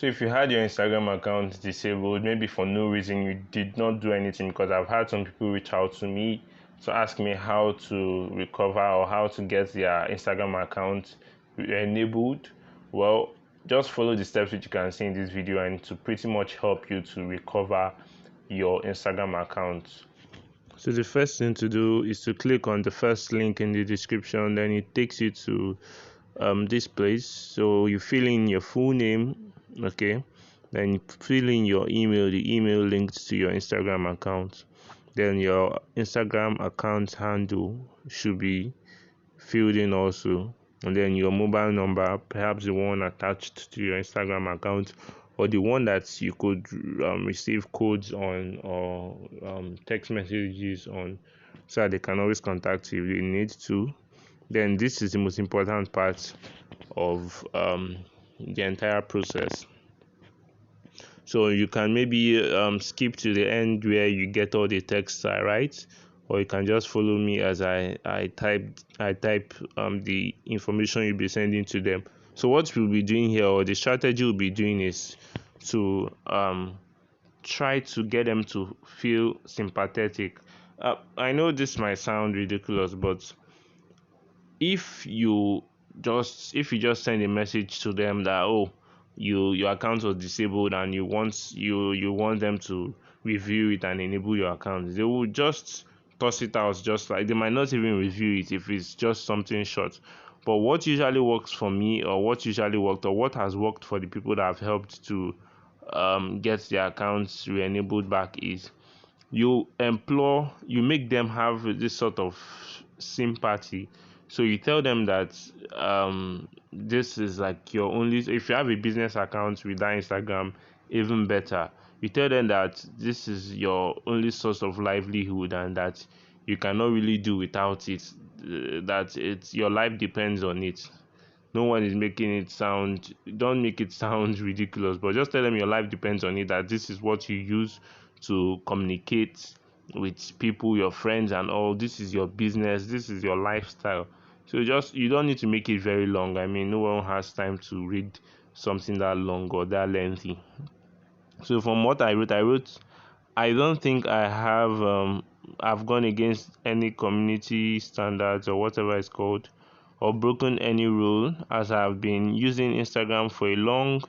So if you had your Instagram account disabled, maybe for no reason, you did not do anything, because I've had some people reach out to me to ask me how to recover or how to get their Instagram account enabled. Well, just follow the steps which you can see in this video, and to pretty much help you to recover your Instagram account. So the first thing to do is to click on the first link in the description, then it takes you to this place. So you fill in your full name, okay, then you fill in your email, the email linked to your Instagram account, then your Instagram account handle should be filled in also, and then your mobile number, perhaps the one attached to your Instagram account, or the one that you could receive codes on, or text messages on, so that they can always contact you if they need to. Then this is the most important part of the entire process. So you can maybe skip to the end where you get all the text I write, or you can just follow me as I type the information you'll be sending to them. So what we'll be doing here, or the strategy we'll be doing, is to try to get them to feel sympathetic. I know this might sound ridiculous, but if you just send a message to them that, oh, your account was disabled, and you want them to review it and enable your account, they will just toss it out. Just like, they might not even review it if it's just something short. But what usually works for me, or what usually worked, or what has worked for the people that I've helped to get their accounts re-enabled back, is you make them have this sort of sympathy. So you tell them that this is like your only, if you have a business account with that Instagram, even better, you tell them that this is your only source of livelihood, and that you cannot really do without it, that it's your life depends on it. No one is making it sound, don't make it sound ridiculous, but just tell them your life depends on it, that this is what you use to communicate with people, your friends and all. This is your business, this is your lifestyle. So just, you don't need to make it very long. I mean, no one has time to read something that long or that lengthy. So from what I wrote, I don't think I've gone against any community standards, or whatever it's called, or broken any rule, as I've been using Instagram for a long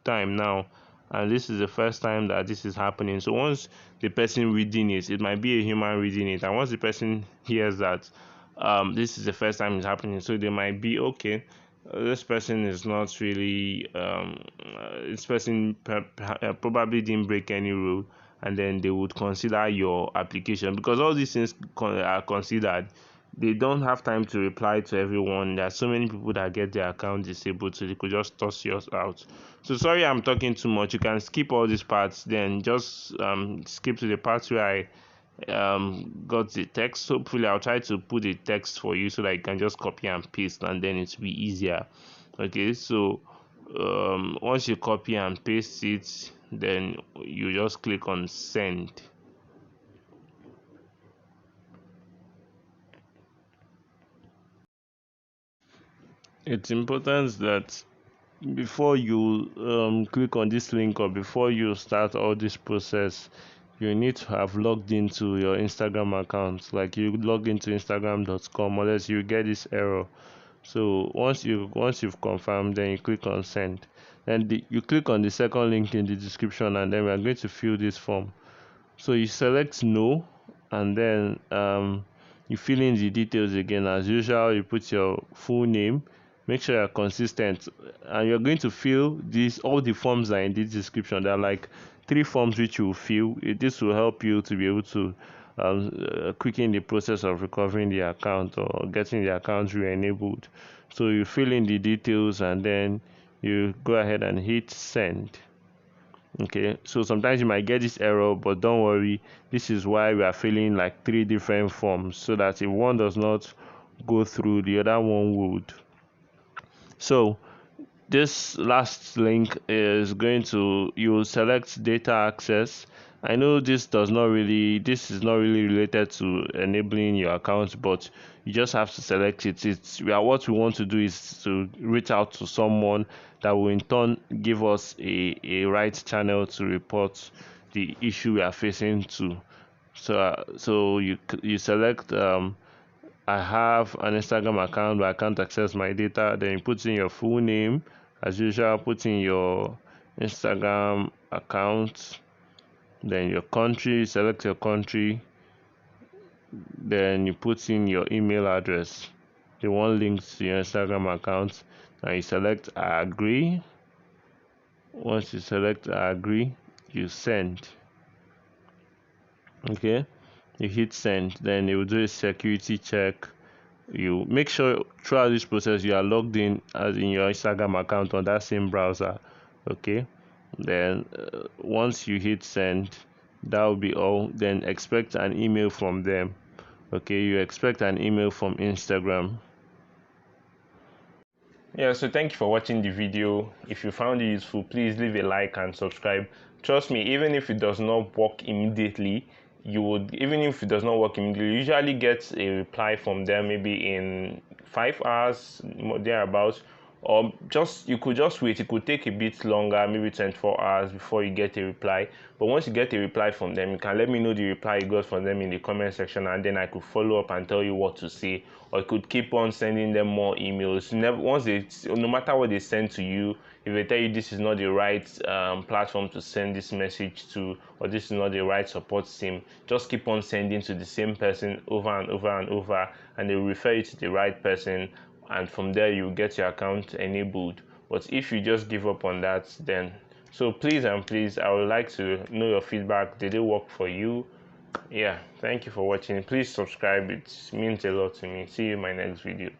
time now, and this is the first time that this is happening. So once the person reading it might be a human reading it, and once the person hears that this is the first time it's happening, so they might be okay, this person is not really this person probably didn't break any rule, and then they would consider your application, because all these things are considered. They don't have time to reply to everyone. There are so many people that get their account disabled, so they could just toss yours out. So sorry, I'm talking too much. You can skip all these parts, then just skip to the parts where I got the text. Hopefully I'll try to put the text for you so that you can just copy and paste, and then it will be easier. Okay, so once you copy and paste it, then you just click on send. It's important that before you click on this link, or before you start all this process, you need to have logged into your Instagram account. Like, you log into instagram.com, unless you get this error. So once you've confirmed, then you click on send. Then you click on the second link in the description, and then we are going to fill this form. So you select no, and then you fill in the details again. As usual, you put your full name, make sure you're consistent, and you're going to fill these. All the forms are in this description. There are like 3 forms which you will fill. This will help you to be able to quicken the process of recovering the account, or getting the account re-enabled. So you fill in the details, and then you go ahead and hit send. Okay, so sometimes you might get this error, but don't worry, this is why we are filling like 3 different forms, so that if one does not go through, the other one would. So this last link is going to, you will select data access. I know this is not really related to enabling your account, but you just have to select it. What we want to do is to reach out to someone that will in turn give us a right channel to report the issue we are facing to. So you select I have an Instagram account but I can't access my data. Then you put in your full name as usual, put in your Instagram account, then your country, select your country, then you put in your email address, the one linked to your Instagram account, and you select I agree. Once you select I agree, you send. Okay, you hit send, then it will do a security check. You make sure throughout this process you are logged in as in your Instagram account on that same browser. Okay, then once you hit send, that will be all. Then expect an email from them. Okay, you expect an email from Instagram. Yeah, so thank you for watching the video. If you found it useful, please leave a like and subscribe. Trust me, even if it does not work immediately, you usually get a reply from them maybe in 5 hours, thereabouts. Or you could just wait. It could take a bit longer, maybe 24 hours before you get a reply. But once you get a reply from them, you can let me know the reply you got from them in the comment section, and then I could follow up and tell you what to say. Or you could keep on sending them more emails. No matter what they send to you, if they tell you this is not the right platform to send this message to, or this is not the right support team, just keep on sending to the same person over and over and over, and they will refer you to the right person, and from there you get your account enabled. But if you just give up on that, then please I would like to know your feedback. Did it work for you? Yeah, thank you for watching. Please subscribe, it means a lot to me. See you in my next video.